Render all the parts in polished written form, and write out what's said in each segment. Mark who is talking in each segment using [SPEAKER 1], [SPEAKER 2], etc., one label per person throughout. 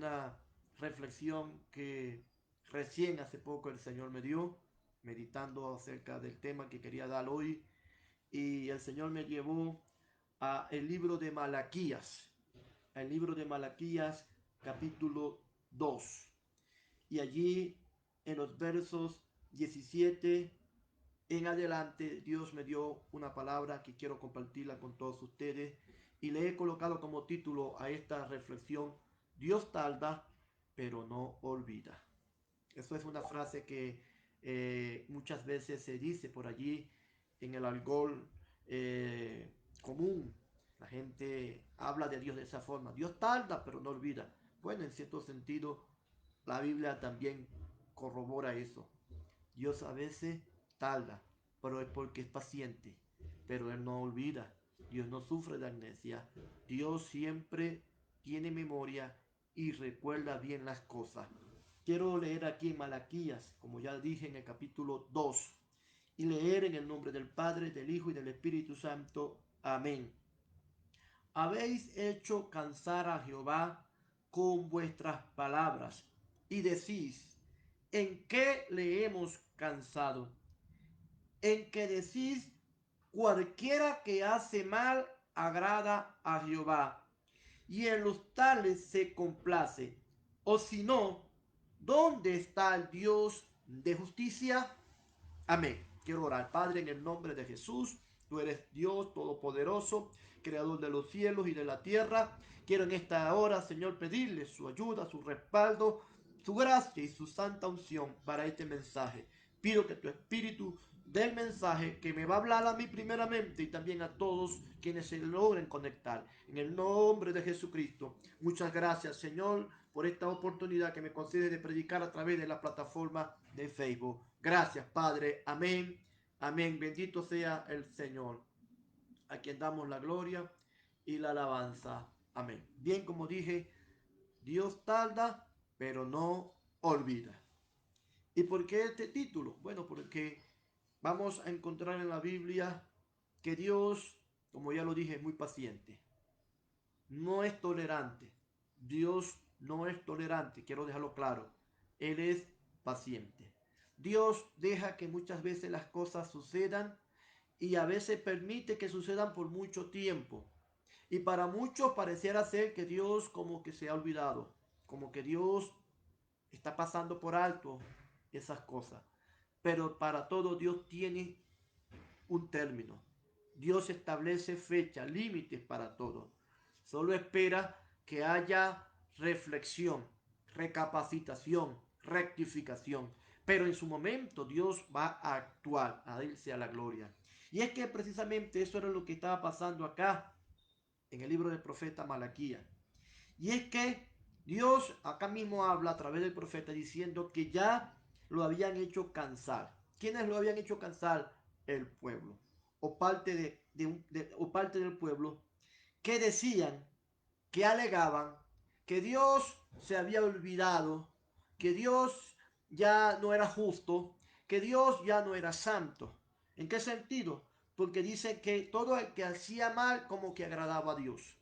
[SPEAKER 1] una reflexión que recién hace poco el Señor me dio, meditando acerca del tema que quería dar hoy. Y el Señor me llevó a el libro de Malaquías, al libro de Malaquías capítulo 2. Y allí en los versos 17 en adelante, Dios me dio una palabra que quiero compartirla con todos ustedes y le he colocado como título a esta reflexión: Dios tarda, pero no olvida. Eso es una frase que muchas veces se dice por allí en el argot común. La gente habla de Dios de esa forma: Dios tarda, pero no olvida. Bueno, en cierto sentido, la Biblia también corrobora eso. Dios a veces tarda, pero es porque es paciente. Pero Él no olvida. Dios no sufre de amnesia. Dios siempre tiene memoria y recuerda bien las cosas. Quiero leer aquí en Malaquías, como ya dije en el capítulo 2, y leer en el nombre del Padre, del Hijo y del Espíritu Santo. Amén. Habéis hecho cansar a Jehová con vuestras palabras y decís: ¿en qué le hemos cansado? En que decís: cualquiera que hace mal agrada a Jehová, y en los tales se complace. O si no, ¿dónde está el Dios de justicia? Amén. Quiero orar. Padre, en el nombre de Jesús, tú eres Dios todopoderoso, creador de los cielos y de la tierra. Quiero en esta hora, Señor, pedirle su ayuda, su respaldo, su gracia y su santa unción para este mensaje. Pido que tu espíritu del mensaje que me va a hablar a mí primeramente y también a todos quienes se logren conectar. En el nombre de Jesucristo. Muchas gracias, Señor, por esta oportunidad que me concede de predicar a través de la plataforma de Facebook. Gracias, Padre. Amén. Amén. Bendito sea el Señor, a quien damos la gloria y la alabanza. Amén. Bien, como dije, Dios tarda, pero no olvida. ¿Y por qué este título? Bueno, porque vamos a encontrar en la Biblia que Dios, como ya lo dije, es muy paciente. No es tolerante. Dios no es tolerante, quiero dejarlo claro. Él es paciente. Dios deja que muchas veces las cosas sucedan y a veces permite que sucedan por mucho tiempo. Y para muchos pareciera ser que Dios como que se ha olvidado, como que Dios está pasando por alto esas cosas. Pero para todo Dios tiene un término. Dios establece fecha, límites para todo. Solo espera que haya reflexión, recapacitación, rectificación. Pero en su momento Dios va a actuar, a irse a la gloria. Y es que precisamente eso era lo que estaba pasando acá en el libro del profeta Malaquías. Y es que Dios acá mismo habla a través del profeta diciendo que ya lo habían hecho cansar. ¿Quiénes lo habían hecho cansar? El pueblo. O parte del pueblo que decían, que alegaban que Dios se había olvidado, que Dios ya no era justo, que Dios ya no era santo. ¿En qué sentido? Porque dice que todo el que hacía mal como que agradaba a Dios.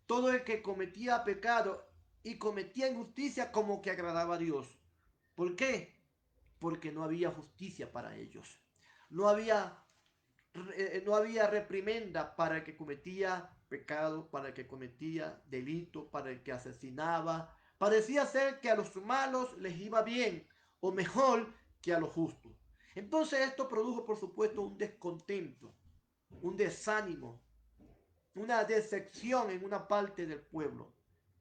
[SPEAKER 1] Todo el que cometía pecado y cometía injusticia como que agradaba a Dios. ¿Por qué? Porque no había justicia para ellos. No había, no había reprimenda para el que cometía pecado, para el que cometía delito, para el que asesinaba. Parecía ser que a los malos les iba bien o mejor que a los justos. Entonces esto produjo, por supuesto, un descontento, un desánimo, una decepción en una parte del pueblo,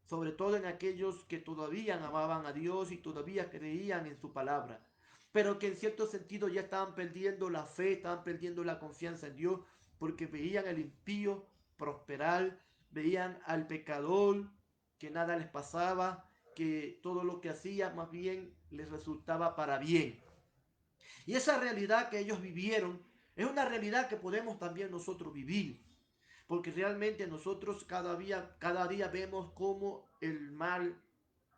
[SPEAKER 1] sobre todo en aquellos que todavía amaban a Dios y todavía creían en su palabra, pero que en cierto sentido ya estaban perdiendo la fe, estaban perdiendo la confianza en Dios, porque veían al impío prosperar, veían al pecador que nada les pasaba, que todo lo que hacía más bien les resultaba para bien. Y esa realidad que ellos vivieron es una realidad que podemos también nosotros vivir. Porque realmente nosotros cada día vemos cómo el mal,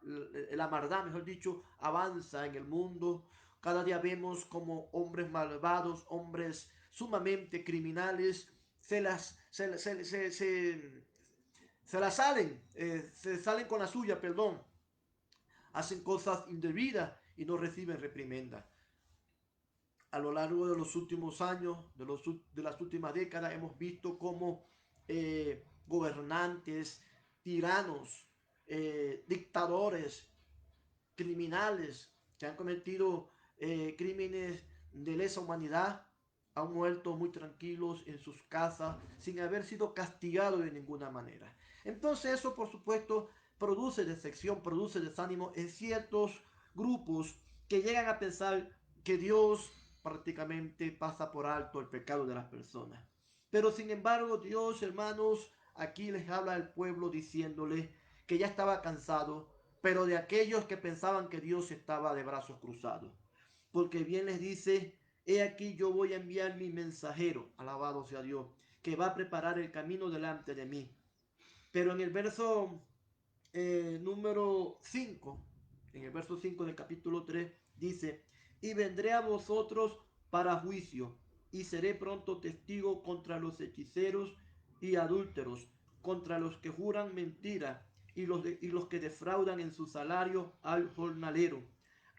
[SPEAKER 1] la maldad, mejor dicho, avanza en el mundo. Cada día vemos como hombres malvados, hombres sumamente criminales, se salen con la suya, perdón, hacen cosas indebidas y no reciben reprimenda. A lo largo de los últimos años, de las últimas décadas, hemos visto cómo gobernantes, tiranos, dictadores, criminales que han cometido crímenes de lesa humanidad han muerto muy tranquilos en sus casas sin haber sido castigados de ninguna manera. Entonces eso, por supuesto, produce decepción, produce desánimo en ciertos grupos que llegan a pensar que Dios prácticamente pasa por alto el pecado de las personas. Pero sin embargo, Dios, hermanos, aquí les habla al pueblo diciéndole que ya estaba cansado, pero de aquellos que pensaban que Dios estaba de brazos cruzados. Porque bien les dice, he aquí yo voy a enviar mi mensajero, alabado sea Dios, que va a preparar el camino delante de mí. Pero en el verso número 5, en el verso 5 del capítulo 3, dice, y vendré a vosotros para juicio, y seré pronto testigo contra los hechiceros y adúlteros, contra los que juran mentira, y los que defraudan en su salario al jornalero,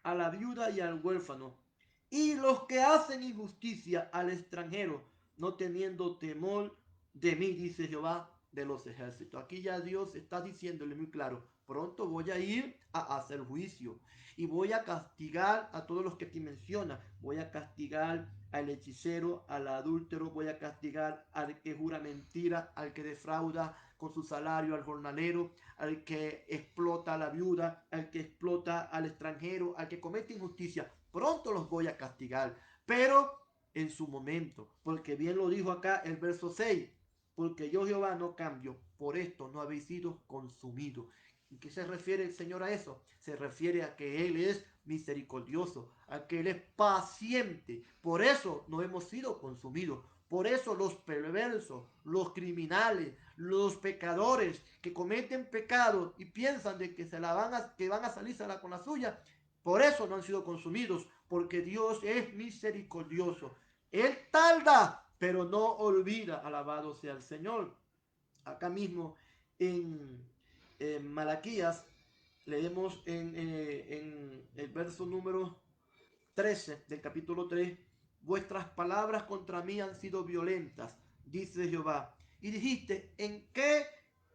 [SPEAKER 1] a la viuda y al huérfano, y los que hacen injusticia al extranjero, no teniendo temor de mí, dice Jehová de los ejércitos. Aquí ya Dios está diciéndole muy claro, pronto voy a ir a hacer juicio y voy a castigar a todos los que te menciona. Voy a castigar al hechicero, al adúltero, voy a castigar al que jura mentira, al que defrauda con su salario, al jornalero, al que explota a la viuda, al que explota al extranjero, al que comete injusticia. Pronto los voy a castigar, pero en su momento, porque bien lo dijo acá el verso 6, porque yo Jehová no cambio, por esto no habéis sido consumidos. ¿En qué se refiere el Señor a eso? Se refiere a que Él es misericordioso, a que Él es paciente. Por eso no hemos sido consumidos. Por eso los perversos, los criminales, los pecadores que cometen pecados y piensan de que que van a salírsela con la suya, por eso no han sido consumidos, porque Dios es misericordioso. Él tarda, pero no olvida. Alabado sea el Señor. Acá mismo en Malaquías leemos en el verso número 13 del capítulo 3, vuestras palabras contra mí han sido violentas, dice Jehová. Y dijiste, ¿en qué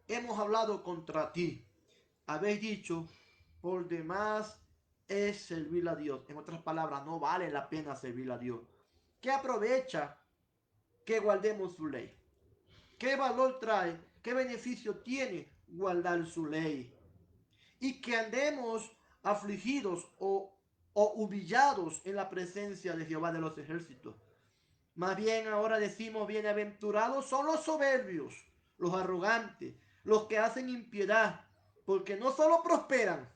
[SPEAKER 1] hemos hablado contra ti? Habéis dicho, por demás es servir a Dios. En otras palabras, no vale la pena servir a Dios. ¿Qué aprovecha que guardemos su ley? ¿Qué valor trae? ¿Qué beneficio tiene guardar su ley? Y que andemos afligidos o humillados en la presencia de Jehová de los ejércitos. Más bien ahora decimos, bienaventurados son los soberbios, los arrogantes, los que hacen impiedad, porque no solo prosperan,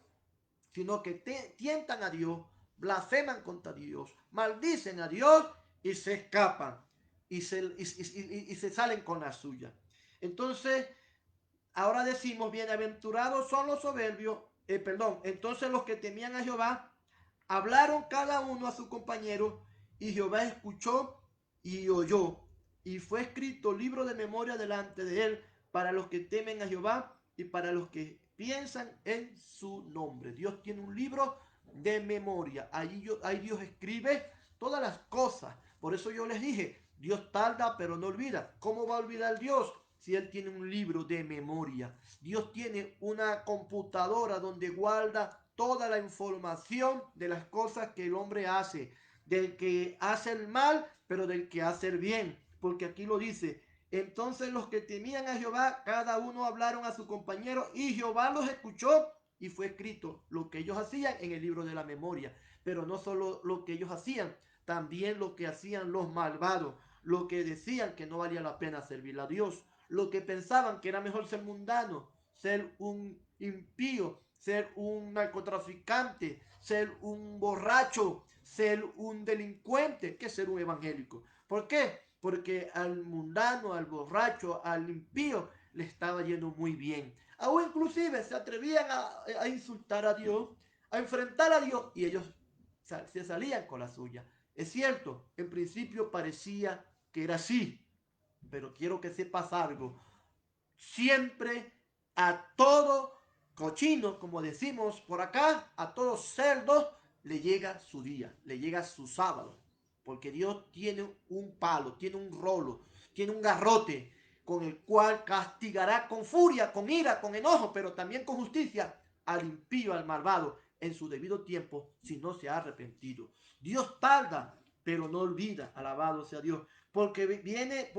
[SPEAKER 1] sino que tientan a Dios, blasfeman contra Dios, maldicen a Dios y se escapan y se salen con la suya. Entonces, ahora decimos, bienaventurados son los soberbios, entonces los que temían a Jehová hablaron cada uno a su compañero y Jehová escuchó y oyó. Y fue escrito libro de memoria delante de él para los que temen a Jehová y para los que piensan en su nombre. Dios tiene un libro de memoria. Ahí Dios escribe todas las cosas. Por eso yo les dije, Dios tarda pero no olvida. ¿Cómo va a olvidar Dios si Él tiene un libro de memoria? Dios tiene una computadora donde guarda toda la información de las cosas que el hombre hace, del que hace el mal, pero del que hace el bien. Porque aquí lo dice, entonces los que temían a Jehová, cada uno hablaron a su compañero y Jehová los escuchó y fue escrito lo que ellos hacían en el libro de la memoria. Pero no solo lo que ellos hacían, también lo que hacían los malvados, lo que decían que no valía la pena servir a Dios, lo que pensaban que era mejor ser mundano, ser un impío, ser un narcotraficante, ser un borracho, ser un delincuente, que ser un evangélico. ¿Por qué? Porque al mundano, al borracho, al impío le estaba yendo muy bien. O inclusive se atrevían a insultar a Dios, a enfrentar a Dios y ellos se salían con la suya. Es cierto, en principio parecía que era así, pero quiero que sepas algo. Siempre A todo cochino, como decimos por acá, a todo cerdo le llega su día, le llega su sábado. Porque Dios tiene un palo, tiene un rolo, tiene un garrote con el cual castigará con furia, con ira, con enojo, pero también con justicia al impío, al malvado, en su debido tiempo, si no se ha arrepentido. Dios tarda, pero no olvida. Alabado sea Dios. Porque viene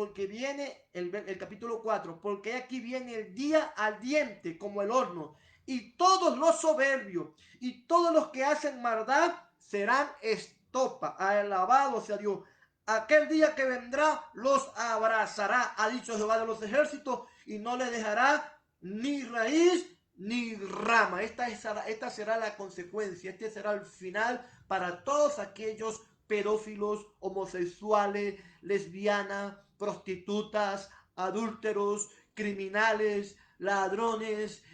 [SPEAKER 1] el capítulo 4, porque aquí viene el día ardiente como el horno, y todos los soberbios y todos los que hacen maldad serán estopa. Alabado sea Dios. Aquel día que vendrá los abrazará, ha dicho Jehová de los ejércitos, y no le dejará ni raíz ni rama. Esta será la consecuencia, este será el final para todos aquellos pedófilos, homosexuales, lesbianas, prostitutas, adúlteros, criminales, ladrones,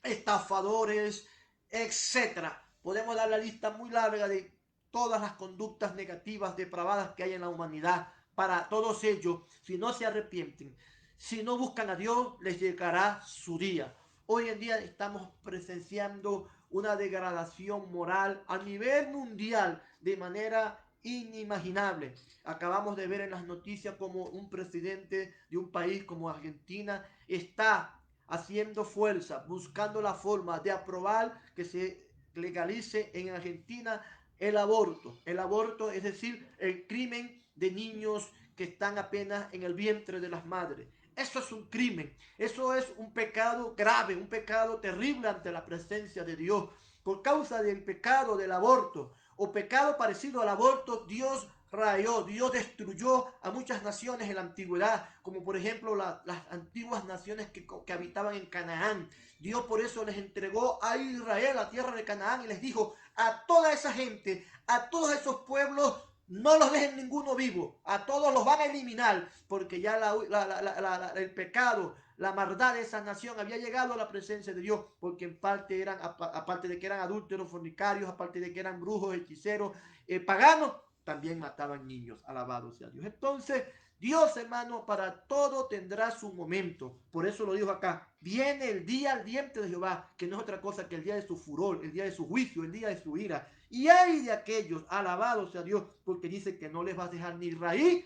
[SPEAKER 1] estafadores, etcétera. Podemos dar la lista muy larga de todas las conductas negativas, depravadas que hay en la humanidad. Para todos ellos, si no se arrepienten, si no buscan a Dios, les llegará su día. Hoy en día estamos presenciando una degradación moral a nivel mundial de manera inimaginable. Acabamos de ver en las noticias como un presidente de un país como Argentina está haciendo fuerza, buscando la forma de aprobar que se legalice en Argentina el aborto. El aborto, es decir, el crimen de niños que están apenas en el vientre de las madres. Eso es un crimen, eso es un pecado grave, un pecado terrible ante la presencia de Dios. Por causa del pecado del aborto o pecado parecido al aborto, Dios rayó, Dios destruyó a muchas naciones en la antigüedad, como por ejemplo las antiguas naciones que habitaban en Canaán. Dios por eso les entregó a Israel la tierra de Canaán y les dijo a toda esa gente, a todos esos pueblos, no los dejen ninguno vivo, a todos los van a eliminar, porque ya el pecado, la maldad de esa nación había llegado a la presencia de Dios, porque en parte eran, aparte de que eran adúlteros, fornicarios, aparte de que eran brujos, hechiceros, paganos, también mataban niños. Alabado sea Dios. Entonces, Dios, hermano, para todo tendrá su momento. Por eso lo dijo acá. Viene el día ardiente de Jehová, que no es otra cosa que el día de su furor, el día de su juicio, el día de su ira. Y hay de aquellos, alabado sea Dios, porque dice que no les va a dejar ni raíz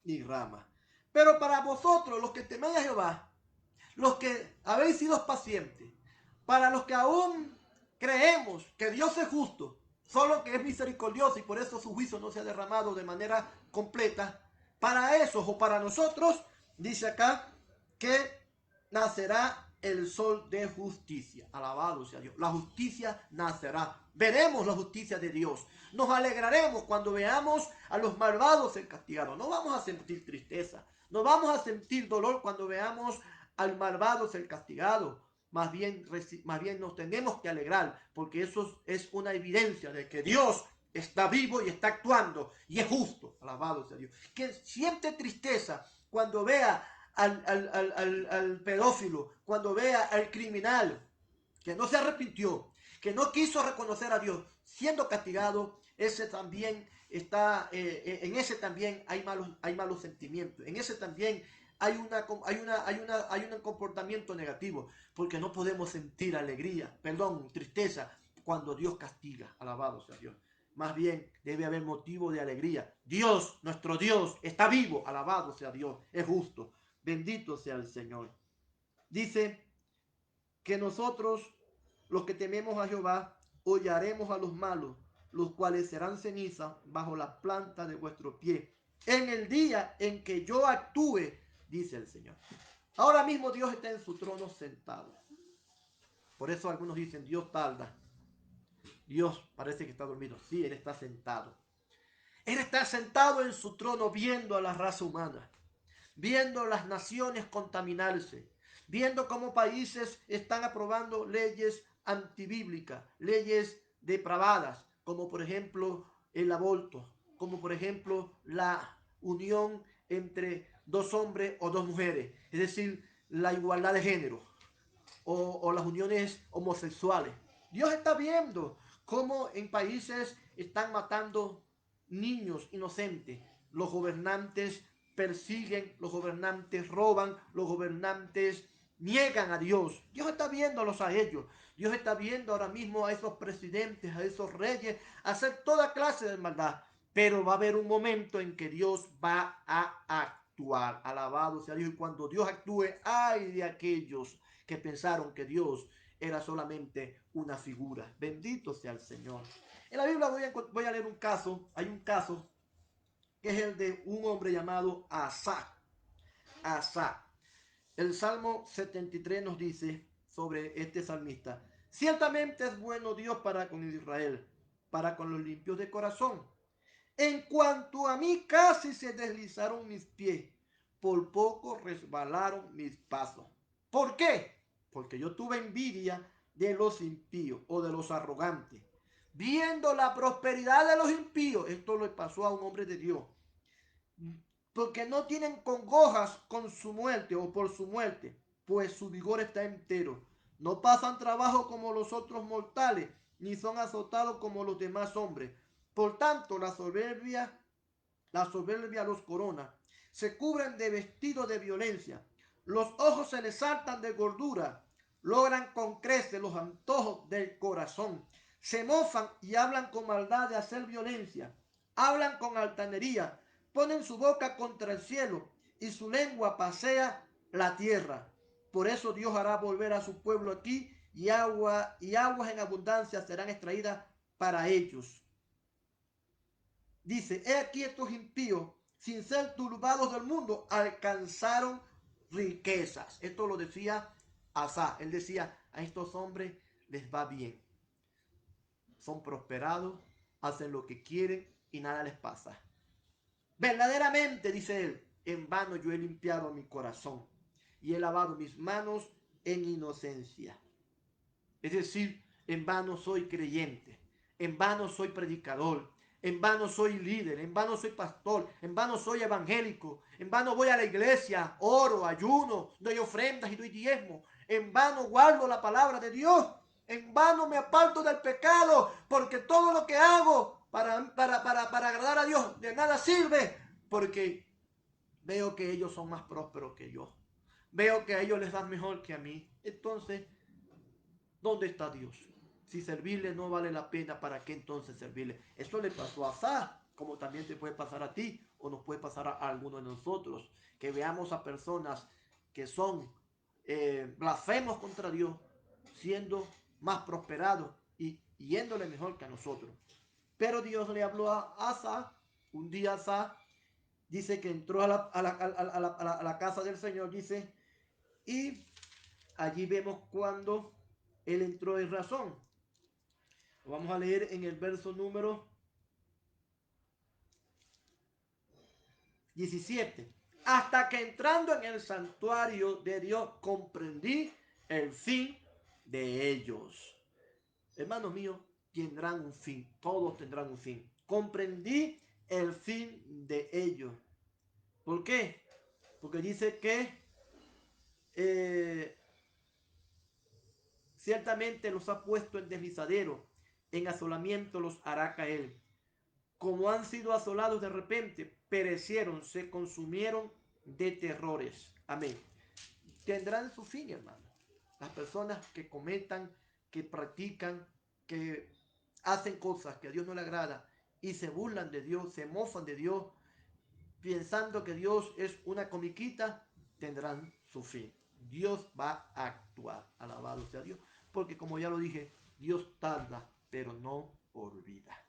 [SPEAKER 1] ni rama. Pero para vosotros, los que teméis a Jehová, los que habéis sido pacientes, para los que aún creemos que Dios es justo, solo que es misericordioso y por eso su juicio no se ha derramado de manera completa, para esos o para nosotros, dice acá, que nacerá el sol de justicia. Alabado sea Dios. La justicia nacerá. Veremos la justicia de Dios. Nos alegraremos cuando veamos a los malvados ser castigados. No vamos a sentir tristeza. No vamos a sentir dolor cuando veamos al malvado ser castigado. Más bien nos tenemos que alegrar, porque eso es una evidencia de que Dios está vivo y está actuando y es justo. Alabado sea Dios. Que siente tristeza cuando vea al pedófilo, cuando vea al criminal que no se arrepintió, que no quiso reconocer a Dios, siendo castigado, ese también está, en ese también hay malos sentimientos, en ese también hay un comportamiento negativo, porque no podemos sentir tristeza cuando Dios castiga. Alabado sea Dios. Más bien debe haber motivo de alegría. Dios, nuestro Dios, está vivo. Alabado sea Dios. Es justo. Bendito sea el Señor. Dice que nosotros, los que tememos a Jehová, hollaremos a los malos, los cuales serán ceniza bajo la planta de vuestro pie, en el día en que yo actúe, dice el Señor. Ahora mismo Dios está en su trono sentado. Por eso algunos dicen, Dios tarda. Dios parece que está dormido. Sí, Él está sentado. Él está sentado en su trono viendo a la raza humana, viendo las naciones contaminarse, viendo cómo países están aprobando leyes antibíblicas, leyes depravadas, como por ejemplo el aborto, como por ejemplo la unión entre dos hombres o dos mujeres, es decir, la igualdad de género o las uniones homosexuales. Dios está viendo cómo en países están matando niños inocentes. Los gobernantes persiguen, los gobernantes roban, los gobernantes niegan a Dios. Dios está viéndolos a ellos. Dios está viendo ahora mismo a esos presidentes, a esos reyes, hacer toda clase de maldad. Pero va a haber un momento en que Dios va a actuar. Alabado sea Dios. Y cuando Dios actúe, ay de aquellos que pensaron que Dios era solamente una figura. Bendito sea el Señor. En la Biblia voy a leer un caso. Hay un caso que es el de un hombre llamado Asa. Asa. El Salmo 73 nos dice sobre este salmista: ciertamente es bueno Dios para con Israel, para con los limpios de corazón. En cuanto a mí, casi se deslizaron mis pies, por poco resbalaron mis pasos. ¿Por qué? Porque yo tuve envidia de los impíos o de los arrogantes, viendo la prosperidad de los impíos. Esto le pasó a un hombre de Dios, porque no tienen congojas con su muerte o por su muerte, pues su vigor está entero. No pasan trabajo como los otros mortales, ni son azotados como los demás hombres. Por tanto, la soberbia los corona. Se cubren de vestido de violencia. Los ojos se les saltan de gordura. Logran con creces los antojos del corazón. Se mofan y hablan con maldad de hacer violencia. Hablan con altanería. Ponen su boca contra el cielo y su lengua pasea la tierra. Por eso Dios hará volver a su pueblo aquí y aguas en abundancia serán extraídas para ellos. Dice: he aquí estos impíos, sin ser turbados del mundo, alcanzaron riquezas. Esto lo decía Asa. Él decía: a estos hombres les va bien. Son prosperados, hacen lo que quieren y nada les pasa. Verdaderamente, dice él, en vano yo he limpiado mi corazón y he lavado mis manos en inocencia. Es decir, en vano soy creyente, en vano soy predicador, en vano soy líder, en vano soy pastor, en vano soy evangélico, en vano voy a la iglesia, oro, ayuno, doy ofrendas y doy diezmo, en vano guardo la palabra de Dios, en vano me aparto del pecado, porque todo lo que hago para agradar a Dios de nada sirve, porque veo que ellos son más prósperos que yo, veo que a ellos les dan mejor que a mí. Entonces, ¿dónde está Dios? Si servirle no vale la pena, ¿para qué entonces servirle? Esto le pasó a Asa, como también te puede pasar a ti, o nos puede pasar a alguno de nosotros, que veamos a personas que son blasfemos contra Dios, siendo más prosperados y yéndole mejor que a nosotros. Pero Dios le habló a Asa. Un día Asa dice que entró a la casa del Señor, dice, y allí vemos cuando él entró en razón. Lo vamos a leer en el verso número 17. Hasta que entrando en el santuario de Dios comprendí el fin de ellos. Hermanos míos, tendrán un fin. Todos tendrán un fin. Comprendí el fin de ellos. ¿Por qué? Porque dice que ciertamente los ha puesto en deslizadero, en asolamiento los hará caer. Como han sido asolados de repente, perecieron, se consumieron de terrores. Amén. Tendrán su fin, hermano. Las personas que cometan, que practican, que hacen cosas que a Dios no le agrada y se burlan de Dios, se mofan de Dios, pensando que Dios es una comiquita, tendrán su fin. Dios va a actuar. Alabado sea Dios. Porque como ya lo dije, Dios tarda, pero no olvida.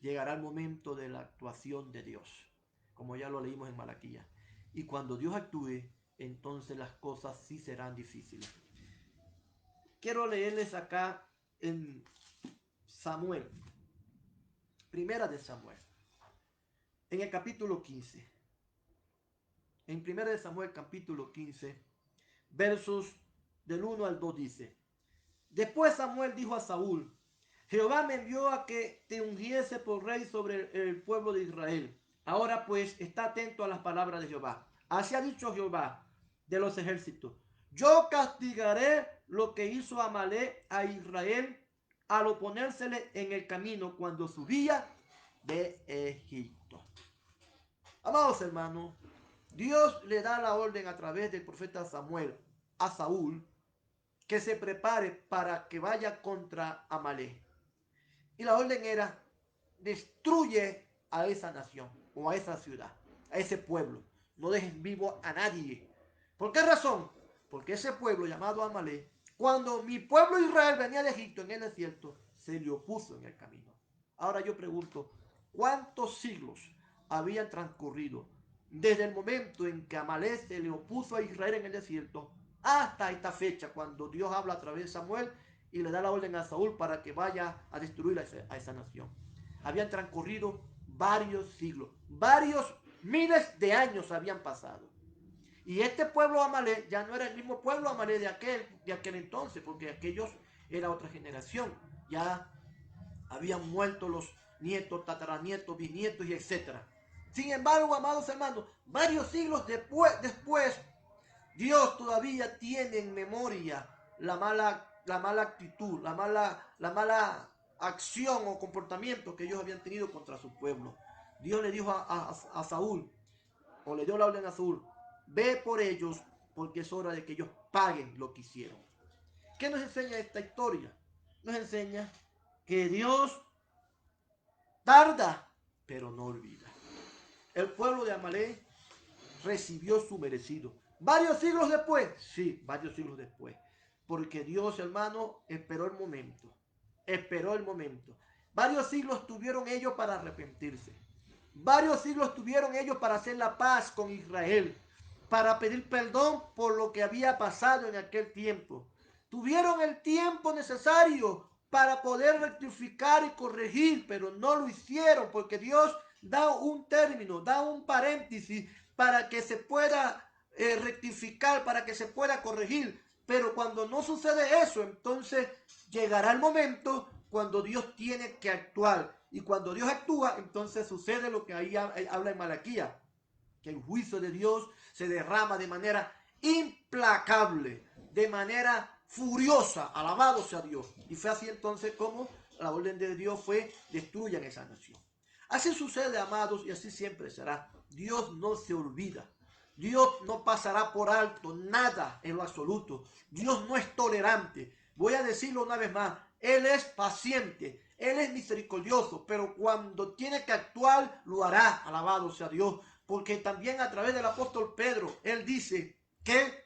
[SPEAKER 1] Llegará el momento de la actuación de Dios, como ya lo leímos en Malaquías. Y cuando Dios actúe, entonces las cosas sí serán difíciles. Quiero leerles acá en Samuel, primera de Samuel, en el capítulo 15. En primera de Samuel, capítulo 15, versos del 1 al 2 dice: después Samuel dijo a Saúl: Jehová me envió a que te ungiese por rey sobre el pueblo de Israel. Ahora pues, está atento a las palabras de Jehová. Así ha dicho Jehová de los ejércitos: yo castigaré lo que hizo Amalek a Israel al oponérsele en el camino cuando subía de Egipto. Amados hermanos, Dios le da la orden a través del profeta Samuel a Saúl que se prepare para que vaya contra Amalek. Y la orden era, destruye a esa nación o a esa ciudad, a ese pueblo. No dejen vivo a nadie. ¿Por qué razón? Porque ese pueblo llamado Amalek, cuando mi pueblo Israel venía de Egipto en el desierto, se le opuso en el camino. Ahora yo pregunto, ¿cuántos siglos habían transcurrido desde el momento en que Amalek se le opuso a Israel en el desierto hasta esta fecha, cuando Dios habla a través de Samuel y le da la orden a Saúl para que vaya a destruir a esa nación? Habían transcurrido varios siglos, varios miles de años habían pasado. Y este pueblo Amalek ya no era el mismo pueblo Amalek de aquel entonces, porque aquellos era otra generación. Ya habían muerto los nietos, tataranietos, bisnietos y etcétera. Sin embargo, amados hermanos, varios siglos después, Dios todavía tiene en memoria la mala actitud, la mala acción o comportamiento que ellos habían tenido contra su pueblo. Dios le dijo a Saúl, o le dio la orden a Saúl, ve por ellos porque es hora de que ellos paguen lo que hicieron. ¿Qué nos enseña esta historia? Nos enseña que Dios tarda, pero no olvida. El pueblo de Amalek recibió su merecido. ¿Varios siglos después? Sí, varios siglos después. Porque Dios, hermano, esperó el momento. Esperó el momento. Varios siglos tuvieron ellos para arrepentirse. Varios siglos tuvieron ellos para hacer la paz con Israel. Para pedir perdón por lo que había pasado en aquel tiempo. Tuvieron el tiempo necesario para poder rectificar y corregir, pero no lo hicieron porque Dios da un término, da un paréntesis para que se pueda rectificar, para que se pueda corregir. Pero cuando no sucede eso, entonces llegará el momento cuando Dios tiene que actuar. Y cuando Dios actúa, entonces sucede lo que ahí habla en Malaquías, que el juicio de Dios se derrama de manera implacable, de manera furiosa. Alabado sea Dios. Y fue así entonces como la orden de Dios fue: destruyan esa nación. Así sucede, amados, y así siempre será. Dios no se olvida. Dios no pasará por alto nada en lo absoluto. Dios no es tolerante. Voy a decirlo una vez más. Él es paciente. Él es misericordioso. Pero cuando tiene que actuar, lo hará. Alabado sea Dios. Porque también a través del apóstol Pedro, él dice que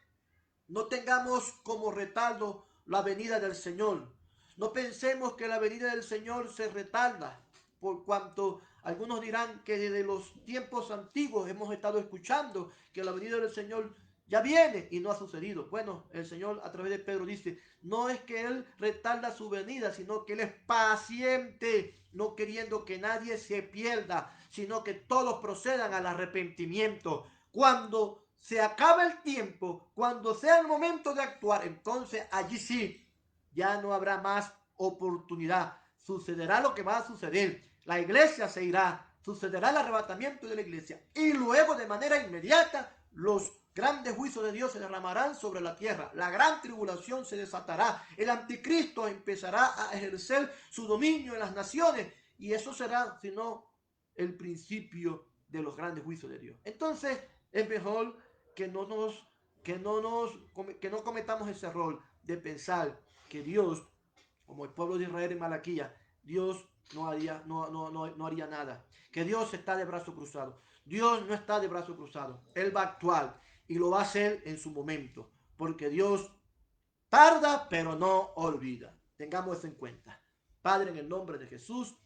[SPEAKER 1] no tengamos como retardo la venida del Señor. No pensemos que la venida del Señor se retarda, por cuanto algunos dirán que desde los tiempos antiguos hemos estado escuchando que la venida del Señor ya viene y no ha sucedido. Bueno, el Señor a través de Pedro dice, no es que Él retarda su venida, sino que Él es paciente, no queriendo que nadie se pierda, sino que todos procedan al arrepentimiento. Cuando se acaba el tiempo, cuando sea el momento de actuar, entonces allí sí, ya no habrá más oportunidad. Sucederá lo que va a suceder. La iglesia se irá, sucederá el arrebatamiento de la iglesia y luego de manera inmediata los grandes juicios de Dios se derramarán sobre la tierra. La gran tribulación se desatará. El anticristo empezará a ejercer su dominio en las naciones y eso será, si no, el principio de los grandes juicios de Dios. Entonces es mejor que no cometamos ese error de pensar que Dios, como el pueblo de Israel en Malaquía, Dios no haría nada. Que Dios está de brazo cruzado. Dios no está de brazo cruzado. Él va a actuar y lo va a hacer en su momento. Porque Dios tarda, pero no olvida. Tengamos eso en cuenta. Padre, en el nombre de Jesús,